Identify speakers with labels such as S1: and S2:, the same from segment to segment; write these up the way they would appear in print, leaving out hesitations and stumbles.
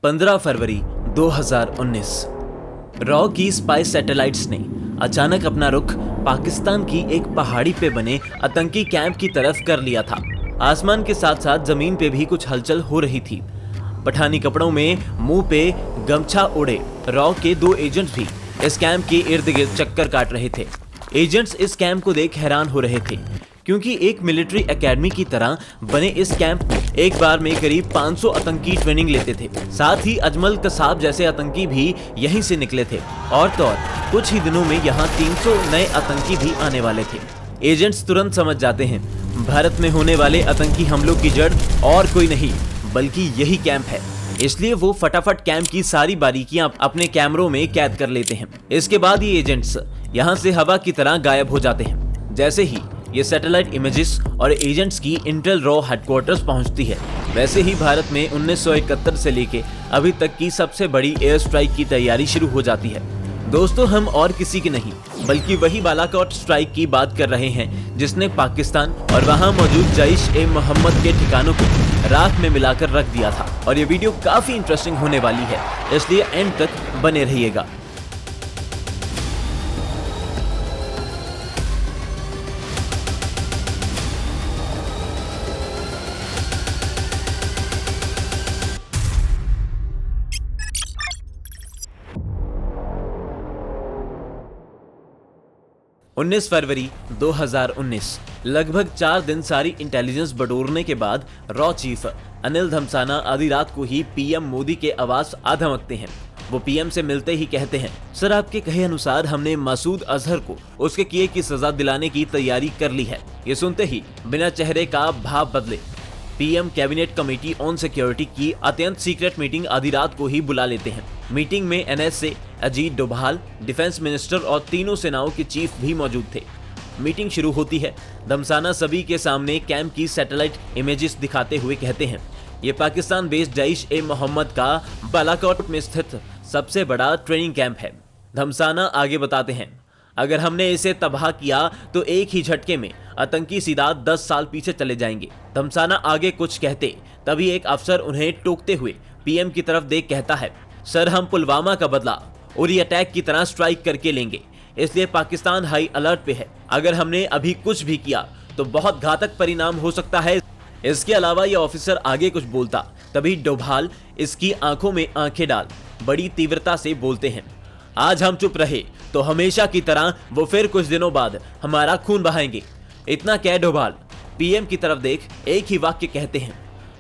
S1: 15 फरवरी 2019 raw की spy satellites ने अचानक अपना रुख पाकिस्तान की एक पहाड़ी पे बने आतंकी कैंप की तरफ कर लिया था। आसमान के साथ साथ जमीन पे भी कुछ हलचल हो रही थी। पठानी कपड़ों में मुंह पे गमछा ओढ़े रॉ के 2 एजेंट्स भी इस कैंप के इर्द गिर्द चक्कर काट रहे थे। एजेंट्स इस कैंप को देख हैरान हो रहे थे, क्योंकि एक मिलिट्री एकेडमी की तरह बने इस कैंप में एक बार में करीब 500 आतंकी ट्रेनिंग लेते थे। साथ ही अजमल कसाब जैसे आतंकी भी यहीं से निकले थे और तो और कुछ ही दिनों में यहाँ 300 नए आतंकी भी आने वाले थे। एजेंट्स तुरंत समझ जाते हैं, भारत में होने वाले आतंकी हमलों की जड़ और कोई नहीं बल्कि यही कैंप है। इसलिए वो फटाफट कैंप की सारी बारीकियां अपने कैमरों में कैद कर लेते हैं। इसके बाद ये एजेंट्स यहाँ से हवा की तरह गायब हो जाते हैं। जैसे ही ये सैटेलाइट इमेजेस और एजेंट्स की इंटेल रॉ हेडक्वार्टर्स पहुंचती है, वैसे ही भारत में 1971 से लेके अभी तक की सबसे बड़ी एयर स्ट्राइक की तैयारी शुरू हो जाती है। दोस्तों, हम और किसी की नहीं बल्कि वही बालाकोट स्ट्राइक की बात कर रहे हैं, जिसने पाकिस्तान और वहां मौजूद जैश-ए-मोहम्मद के ठिकानों को राख में मिलाकर रख दिया था। और ये वीडियो काफी इंटरेस्टिंग होने वाली है, इसलिए एंड तक बने रहिएगा। उन्नीस फरवरी 2019 लगभग 4 दिन सारी इंटेलिजेंस बटोरने के बाद रॉ चीफ अनिल धमसाना आधी रात को ही पीएम मोदी के आवास आ धमकते हैं। वो पीएम से मिलते ही कहते हैं, सर आपके कहे अनुसार हमने मसूद अजहर को उसके किए की सजा दिलाने की तैयारी कर ली है। ये सुनते ही बिना चेहरे का भाव बदले PM cabinet committee on security की अत्यंत सीक्रेट मीटिंग आधी रात को ही बुला लेते हैं। मीटिंग में एनएस से अजीत डोभाल, डिफेंस मिनिस्टर और तीनों सेनाओं के चीफ भी मौजूद थे। मीटिंग शुरू होती है। धमसाना सभी के सामने कैंप की सैटेलाइट इमेजेस दिखाते हुए कहते हैं, ये पाकिस्तान बेस्ड जैश-ए-मोहम्मद का बालाकोट में स्थित सबसे बड़ा ट्रेनिंग कैंप है। धमसाना आगे बताते हैं, अगर हमने इसे तबाह किया तो एक ही झटके में आतंकी सीधा 10 साल पीछे चले जाएंगे। धमसाना आगे कुछ कहते तभी एक अफसर उन्हें टोकते हुए पीएम की तरफ देख कहता है, सर हम पुलवामा का बदला उरी अटैक की तरह स्ट्राइक करके लेंगे, इसलिए पाकिस्तान हाई अलर्ट पे है। अगर हमने अभी कुछ भी किया तो बहुत घातक परिणाम हो सकता है। इसके अलावा ये ऑफिसर आगे कुछ बोलता तभी डोभाल इसकी आंखों में आंखें डाल बड़ी तीव्रता से बोलते हैं, आज हम चुप रहे तो हमेशा की तरह वो फिर कुछ दिनों बाद हमारा खून बहाएंगे। इतना कह डोभाल पीएम की तरफ देख एक ही वाक्य कहते हैं,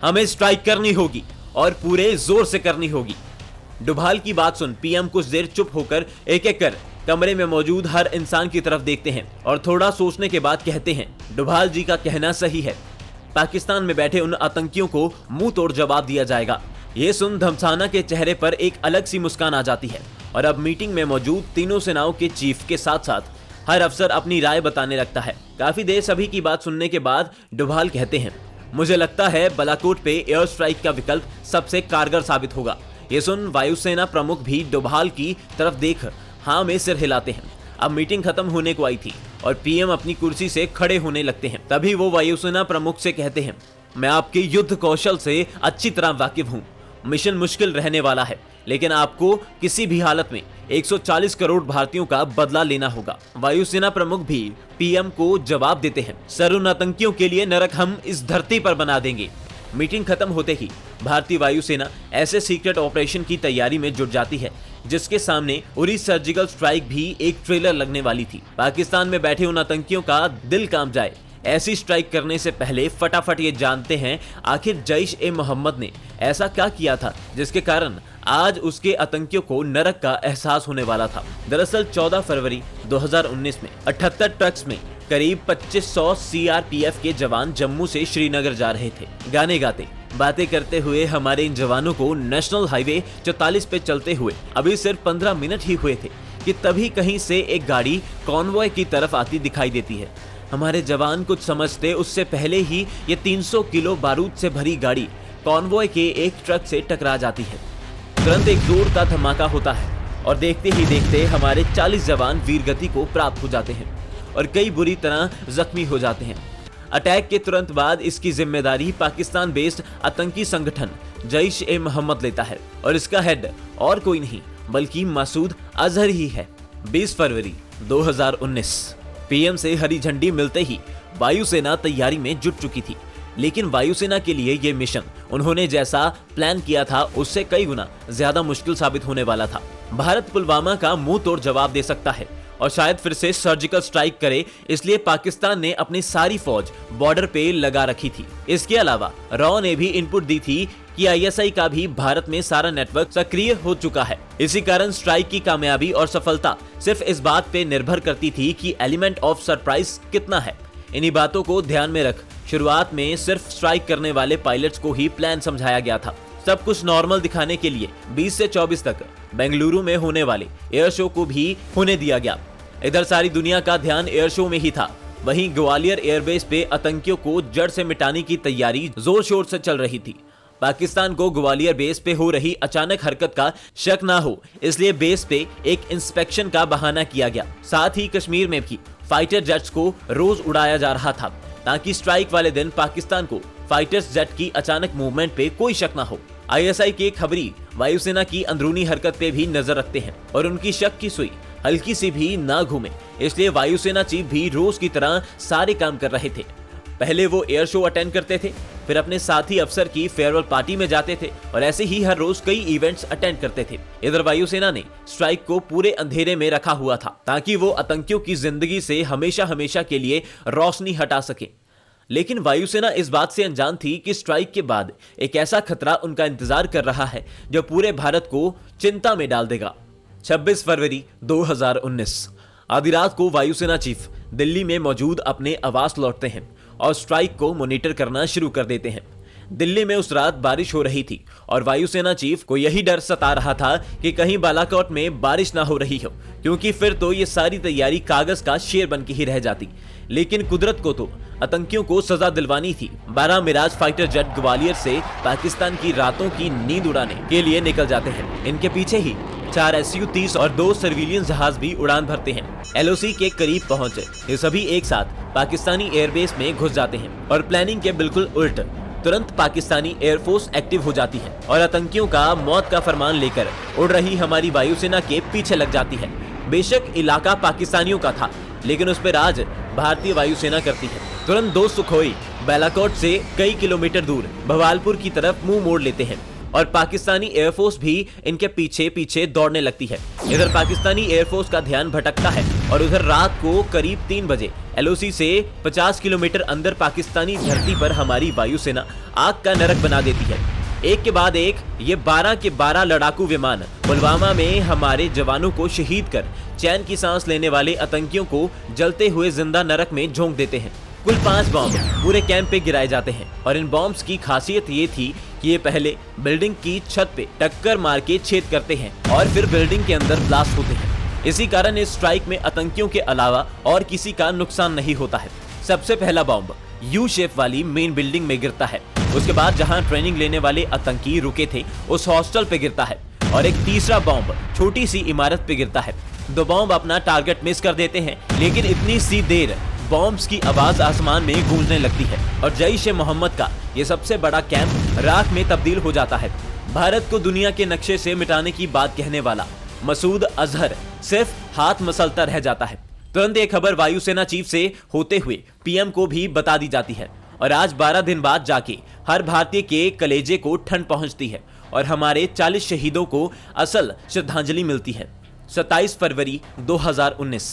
S1: हमें स्ट्राइक करनी होगी और पूरे जोर से करनी होगी। डोभाल की बात सुन पीएम कुछ देर चुप होकर एक एक कर कमरे में मौजूद हर इंसान की तरफ देखते हैं और थोड़ा सोचने के बाद कहते हैं, डोभाल जी का कहना सही है, पाकिस्तान में बैठे उन आतंकियों को मुंह तोड़ जवाब दिया जाएगा। ये सुन धमसाना के चेहरे पर एक अलग सी मुस्कान आ जाती है और अब मीटिंग में मौजूद तीनों सेनाओं के चीफ के साथ साथ हर अफसर अपनी राय बताने लगता है। काफी देर सभी की बात सुनने के बाद डोभाल कहते हैं, मुझे लगता है बालाकोट पे एयर स्ट्राइक का विकल्प सबसे कारगर साबित होगा। ये सुन वायुसेना प्रमुख भी डोभाल की तरफ देख हाँ में सिर हिलाते हैं। अब मीटिंग खत्म होने को आई थी और पीएम अपनी कुर्सी से खड़े होने लगते हैं। तभी वो वायुसेना प्रमुख से कहते हैं, मैं आपके युद्ध कौशल से अच्छी तरह वाकिफ हूँ। मिशन मुश्किल रहने वाला है, लेकिन आपको किसी भी हालत में 140 करोड़ भारतीयों का बदला लेना होगा। वायुसेना प्रमुख भी पीएम को जवाब देते हैं, सर उन आतंकियों के लिए नरक हम इस धरती पर बना देंगे। मीटिंग खत्म होते ही भारतीय वायुसेना ऐसे सीक्रेट ऑपरेशन की तैयारी में जुट जाती है जिसके सामने उरी सर्जिकल स्ट्राइक भी एक ट्रेलर लगने वाली थी। पाकिस्तान में बैठे उन आतंकियों का दिल कांप जाए। ऐसी स्ट्राइक करने से पहले फटाफट ये जानते हैं आखिर जैश-ए-मोहम्मद ने ऐसा क्या किया था जिसके कारण आज उसके आतंकियों को नरक का एहसास होने वाला था। दरअसल 14 फरवरी 2019 में 78 ट्रक्स में करीब 2500 सीआरपीएफ के जवान जम्मू से श्रीनगर जा रहे थे। गाने गाते बातें करते हुए हमारे इन जवानों को नेशनल हाईवे 44 पे चलते हुए अभी सिर्फ 15 मिनट ही हुए थे कि तभी कहीं से एक गाड़ी कॉन्वॉय की तरफ आती दिखाई देती है। हमारे जवान कुछ समझते उससे पहले ही ये 300 किलो बारूद से भरी गाड़ी कॉन्वॉय के एक ट्रक से टकरा जाती है। तुरंत एक जोर का धमाका होता है और देखते ही देखते हमारे 40 जवान वीरगति को प्राप्त हो जाते हैं और कई बुरी तरह जख्मी हो जाते हैं। अटैक के तुरंत बाद इसकी जिम्मेदारी पाकिस्तान बेस्ड आतंकी संगठन जैश-ए-मोहम्मद लेता है और इसका हेड और कोई नहीं बल्कि मसूद अजहर ही है। 20 फरवरी 2019 पीएम से हरी झंडी मिलते ही वायुसेना तैयारी में जुट चुकी थी, लेकिन वायुसेना के लिए यह मिशन उन्होंने जैसा प्लान किया था उससे कई गुना ज्यादा मुश्किल साबित होने वाला था। भारत पुलवामा का मुंह तोड़ जवाब दे सकता है और शायद फिर से सर्जिकल स्ट्राइक करे, इसलिए पाकिस्तान ने अपनी सारी फौज बॉर्डर पे लगा रखी थी। इसके अलावा रॉ ने भी इनपुट दी थी कि आईएसआई का भी भारत में सारा नेटवर्क सक्रिय हो चुका है। इसी कारण स्ट्राइक की कामयाबी और सफलता सिर्फ इस बात पे निर्भर करती थी कि एलिमेंट ऑफ सरप्राइज कितना है। इन्हीं बातों को ध्यान में रख शुरुआत में सिर्फ स्ट्राइक करने वाले पायलट्स को ही प्लान समझाया गया था। सब कुछ नॉर्मल दिखाने के लिए 20 से 24 तक बेंगलुरु में होने वाले एयर शो को भी होने दिया गया। इधर सारी दुनिया का ध्यान एयर शो में ही था। वहीं ग्वालियर एयरबेस पे आतंकियों को जड़ से मिटाने की तैयारी जोर शोर से चल रही थी। पाकिस्तान को ग्वालियर बेस पे हो रही अचानक हरकत का शक ना हो, इसलिए बेस पे एक इंस्पेक्शन का बहाना किया गया। साथ ही कश्मीर में भी फाइटर जेट्स को रोज उड़ाया जा रहा था ताकि स्ट्राइक वाले दिन पाकिस्तान को फाइटर्स जेट की अचानक मूवमेंट पे कोई शक ना हो। आईएसआई के खबरी वायुसेना की अंदरूनी हरकत पे भी नजर रखते हैं और उनकी शक की सुई हल्की सी भी ना घूमे, इसलिए वायुसेना चीफ भी रोज की तरह सारे काम कर रहे थे। पहले वो एयर शो अटेंड करते थे, फिर अपने साथी अफसर की फेयरवेल पार्टी में जाते थे और ऐसे ही हर रोज कई इवेंट्स अटेंड करते थे। इधर वायुसेना ने स्ट्राइक को पूरे अंधेरे में रखा हुआ था ताकि वो आतंकियों की जिंदगी से हमेशा हमेशा के लिए रोशनी हटा सके। लेकिन वायुसेना इस बात से अनजान थी कि स्ट्राइक के बाद एक ऐसा खतरा उनका इंतजार कर रहा है जो पूरे भारत को चिंता में डाल देगा। 26 फरवरी 2019 आधी रात को वायुसेना चीफ दिल्ली में मौजूद अपने आवास लौटते हैं और स्ट्राइक को मॉनिटर करना शुरू कर देते हैं। दिल्ली में उस रात बारिश हो रही थी और वायुसेना चीफ को यही डर सता रहा था कि कहीं बालाकोट में बारिश ना हो रही हो, क्योंकि फिर तो ये सारी तैयारी कागज का शेर बन के ही रह जाती। लेकिन कुदरत को तो आतंकियों को सजा दिलवानी थी। 12 मिराज फाइटर जेट ग्वालियर से पाकिस्तान की रातों की नींद उड़ाने के लिए निकल जाते हैं। इनके पीछे ही 4 Su-30 और 2 सर्विलियंस जहाज भी उड़ान भरते हैं। LOC के करीब पहुंचे ये सभी एक साथ पाकिस्तानी एयरबेस में घुस जाते हैं और प्लानिंग के बिल्कुल उल्ट तुरंत पाकिस्तानी एयरफोर्स एक्टिव हो जाती है और आतंकियों का मौत का फरमान लेकर उड़ रही हमारी वायुसेना के पीछे लग जाती है। बेशक इलाका पाकिस्तानियों का था, लेकिन उस पर राज भारतीय वायुसेना करती है। तुरंत 2 सुखोई बालाकोट से कई किलोमीटर दूर भवालपुर की तरफ मुंह मोड़ लेते हैं और पाकिस्तानी एयरफोर्स भी इनके पीछे पीछे दौड़ने लगती है। इधर पाकिस्तानी एयरफोर्स का ध्यान भटकता है और उधर रात को करीब 3 बजे LOC से 50 किलोमीटर अंदर पाकिस्तानी धरती पर हमारी वायुसेना आग का नरक बना देती है। एक के बाद एक ये 12 के 12 लड़ाकू विमान पुलवामा में हमारे जवानों को शहीद कर चैन की सांस लेने वाले आतंकियों को जलते हुए जिंदा नरक में झोंक देते हैं। कुल 5 बॉम्ब पूरे कैंप पे गिराए जाते हैं और इन बॉम्ब्स की खासियत ये थी कि ये पहले बिल्डिंग की छत पे टक्कर मार के छेद करते हैं और फिर बिल्डिंग के अंदर ब्लास्ट होते हैं। इसी कारण इस स्ट्राइक में आतंकियों के अलावा और किसी का नुकसान नहीं होता है। सबसे पहला बॉम्ब यू शेप वाली मेन बिल्डिंग में गिरता है, उसके बाद जहां ट्रेनिंग लेने वाले आतंकी रुके थे उस हॉस्टल पे गिरता है और एक तीसरा बॉम्ब छोटी सी इमारत पे गिरता है। 2 बॉम्ब अपना टारगेट मिस कर देते हैं, लेकिन इतनी सी देर बॉम्ब्स की आवाज आसमान में गूंजने लगती है और जैश-ए-मोहम्मद का ये सबसे बड़ा कैंप राख में तब्दील हो जाता है। भारत को दुनिया के नक्शे से मिटाने की बात कहने वाला मसूद अजहर सिर्फ हाथ मसलता रह जाता है। तुरंत ये खबर वायुसेना चीफ से होते हुए पीएम को भी बता दी जाती है और आज 12 दिन बाद जाके हर भारतीय के कलेजे को ठंड पहुंचती है और हमारे 40 शहीदों को असल श्रद्धांजलि मिलती है। 27 फरवरी 2019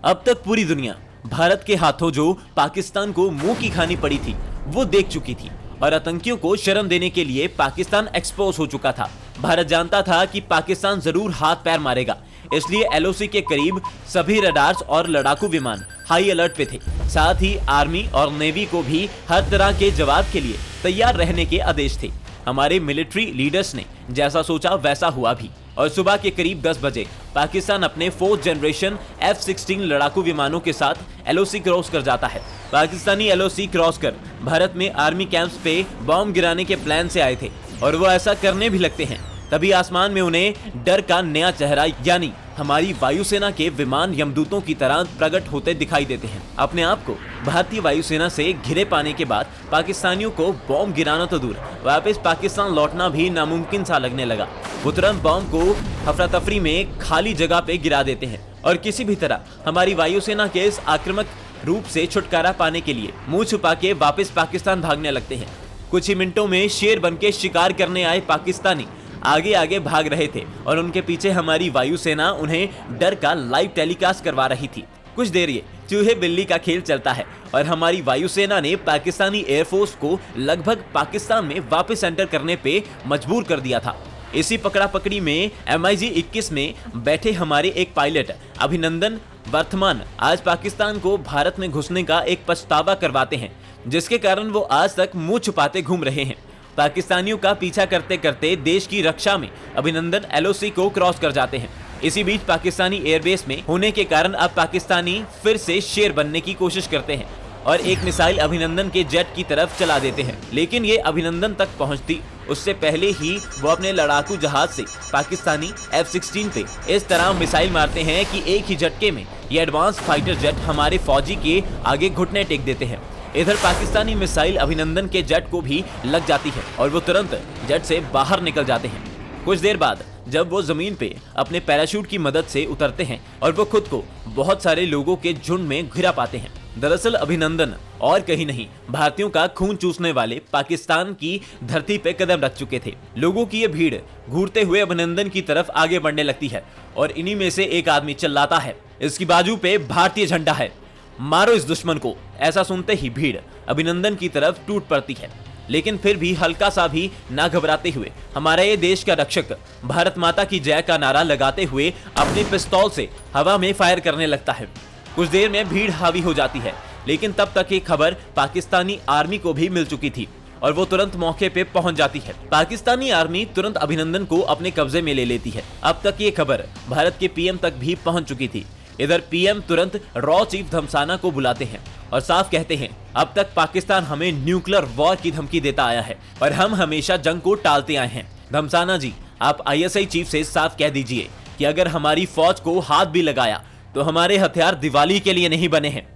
S1: अब तक पूरी दुनिया भारत के हाथों जो पाकिस्तान को मुंह की खानी पड़ी थी वो देख चुकी थी और आतंकियों को शर्म देने के लिए पाकिस्तान एक्सपोज हो चुका था। भारत जानता था कि पाकिस्तान जरूर हाथ पैर मारेगा, इसलिए LOC के करीब सभी रडार्स और लड़ाकू विमान हाई अलर्ट पे थे। साथ ही आर्मी और नेवी को भी हर तरह के जवाब के लिए तैयार रहने के आदेश थे। हमारे मिलिट्री लीडर्स ने जैसा सोचा वैसा हुआ भी और सुबह के करीब 10 बजे पाकिस्तान अपने 4th जनरेशन F-16 लड़ाकू विमानों के साथ LOC क्रॉस कर जाता है। पाकिस्तानी LOC क्रॉस कर भारत में आर्मी कैंप्स पे बॉम्ब गिराने के प्लान से आए थे और वो ऐसा करने भी लगते हैं, तभी आसमान में उन्हें डर का नया चेहरा यानी हमारी वायुसेना के विमान यमदूतों की तरह प्रकट होते दिखाई देते हैं। अपने आप को भारतीय वायुसेना से घिरे पाने के बाद पाकिस्तानियों को बॉम्ब गिराना तो दूर, वापस पाकिस्तान लौटना भी नामुमकिन सा लगने लगा। वो तुरंत बॉम्ब को अफरा तफरी में खाली जगह पे गिरा देते हैं और किसी भी तरह हमारी वायुसेना के इस आक्रामक रूप से छुटकारा पाने के लिए मुंह छुपा के वापस पाकिस्तान भागने लगते हैं। कुछ ही मिनटों में शेर बनके शिकार करने आए पाकिस्तानी आगे आगे भाग रहे थे और उनके पीछे हमारी वायुसेना उन्हें डर का लाइव टेलीकास्ट करवा रही थी। कुछ देर ये चूहे बिल्ली का खेल चलता है और हमारी वायुसेना ने पाकिस्तानी एयरफोर्स को लगभग पाकिस्तान में वापस एंटर करने पे मजबूर कर दिया था। इसी पकड़ा पकड़ी में MiG-21 में बैठे हमारे एक पायलट अभिनंदन वर्तमान आज पाकिस्तान को भारत में घुसने का एक पछतावा करवाते हैं, जिसके कारण वो आज तक मुंह छुपाते घूम रहे हैं। पाकिस्तानियों का पीछा करते करते देश की रक्षा में अभिनंदन LOC को क्रॉस कर जाते हैं। इसी बीच पाकिस्तानी एयरबेस में होने के कारण अब पाकिस्तानी फिर से शेर बनने की कोशिश करते हैं और एक मिसाइल अभिनंदन के जेट की तरफ चला देते हैं, लेकिन ये अभिनंदन तक पहुंचती उससे पहले ही वो अपने लड़ाकू जहाज से पाकिस्तानी F-16 पे इस तरह मिसाइल मारते हैं कि एक ही झटके में ये एडवांस फाइटर जेट हमारे फौजी के आगे घुटने टेक देते हैं। इधर पाकिस्तानी मिसाइल अभिनंदन के जेट को भी लग जाती है और वो तुरंत जेट से बाहर निकल जाते हैं। कुछ देर बाद जब वो जमीन पे अपने पैराशूट की मदद से उतरते हैं और वो खुद को बहुत सारे लोगों के झुंड में घिरा पाते हैं। दरअसल अभिनंदन और कहीं नहीं भारतीयों का खून चूसने वाले पाकिस्तान की धरती पे कदम रख चुके थे। लोगों की ये भीड़ घूरते हुए अभिनंदन की तरफ आगे बढ़ने लगती है और इन्हीं में से एक आदमी चिल्लाता है, इसकी बाजू पे भारतीय झंडा है, मारो इस दुश्मन को। ऐसा सुनते ही भीड़ अभिनंदन की तरफ टूट पड़ती है, लेकिन फिर भी हल्का सा भी ना घबराते हुए हमारा ये देश का रक्षक भारत माता की जय का नारा लगाते हुए अपने पिस्तौल से हवा में फायर करने लगता है। कुछ देर में भीड़ हावी हो जाती है, लेकिन तब तक ये खबर पाकिस्तानी आर्मी को भी मिल चुकी थी और वो तुरंत मौके पे पहुंच जाती है। पाकिस्तानी आर्मी तुरंत अभिनंदन को अपने कब्जे में ले लेती है। अब तक ये खबर भारत के PM तक भी पहुंच चुकी थी। इधर PM तुरंत रॉ चीफ धमसाना को बुलाते हैं और साफ कहते हैं, अब तक पाकिस्तान हमें न्यूक्लियर वॉर की धमकी देता आया है और हम हमेशा जंग को टालते आए हैं। धमसाना जी, आप ISI चीफ से साफ कह दीजिए कि अगर हमारी फौज को हाथ भी लगाया तो हमारे हथियार दिवाली के लिए नहीं बने हैं।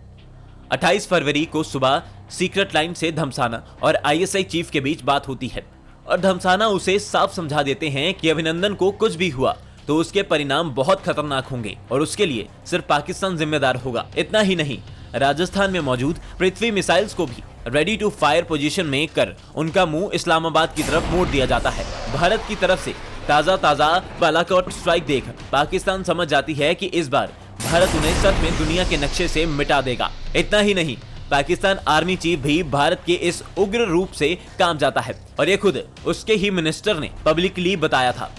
S1: 28 फरवरी को सुबह सीक्रेट लाइन से धमसाना और ISI चीफ के बीच बात होती है और धमसाना उसे साफ समझा देते हैं कि अभिनंदन को कुछ भी हुआ तो उसके परिणाम बहुत खतरनाक होंगे और उसके लिए सिर्फ पाकिस्तान जिम्मेदार होगा। इतना ही नहीं, राजस्थान में मौजूद पृथ्वी मिसाइल्स को भी रेडी टू फायर पोजीशन में कर उनका मुंह इस्लामाबाद की तरफ मोड़ दिया जाता है। भारत की तरफ से ताजा बालाकोट स्ट्राइक देख पाकिस्तान समझ जाती है कि इस बार भारत उन्हें सच में दुनिया के नक्शे से मिटा देगा। इतना ही नहीं, पाकिस्तान आर्मी चीफ भी भारत के इस उग्र रूप से काम जाता है और ये खुद उसके ही मिनिस्टर ने पब्लिकली बताया था।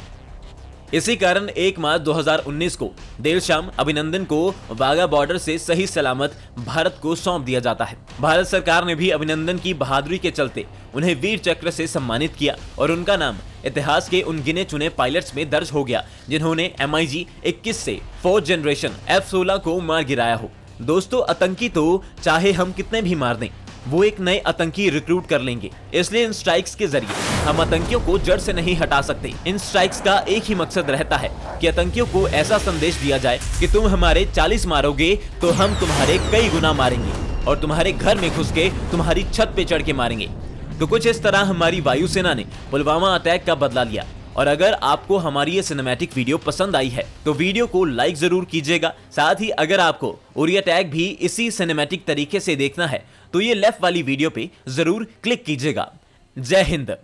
S1: इसी कारण 1 मार्च 2019 को देर शाम अभिनंदन को वाघा बॉर्डर से सही सलामत भारत को सौंप दिया जाता है। भारत सरकार ने भी अभिनंदन की बहादुरी के चलते उन्हें वीर चक्र से सम्मानित किया और उनका नाम इतिहास के उन गिने चुने पायलट्स में दर्ज हो गया जिन्होंने MiG-21 से 4th जनरेशन F-16 को मार गिराया हो। दोस्तों, आतंकी तो चाहे हम कितने भी मार दें, वो एक नए आतंकी रिक्रूट कर लेंगे। इसलिए इन स्ट्राइक्स के जरिए हम आतंकियों को जड़ से नहीं हटा सकते। इन स्ट्राइक्स का एक ही मकसद रहता है कि आतंकियों को ऐसा संदेश दिया जाए कि तुम हमारे 40 मारोगे तो हम तुम्हारे कई गुना मारेंगे और तुम्हारे घर में घुस के तुम्हारी छत पे चढ़ के मारेंगे। तो कुछ इस तरह हमारी वायुसेना ने पुलवामा अटैक का बदला लिया। और अगर आपको हमारी ये सिनेमैटिक वीडियो पसंद आई है तो वीडियो को लाइक जरूर कीजिएगा। साथ ही अगर आपको उरी अटैक भी इसी सिनेमैटिक तरीके से देखना है तो ये लेफ्ट वाली वीडियो पे जरूर क्लिक कीजिएगा। जय हिंद।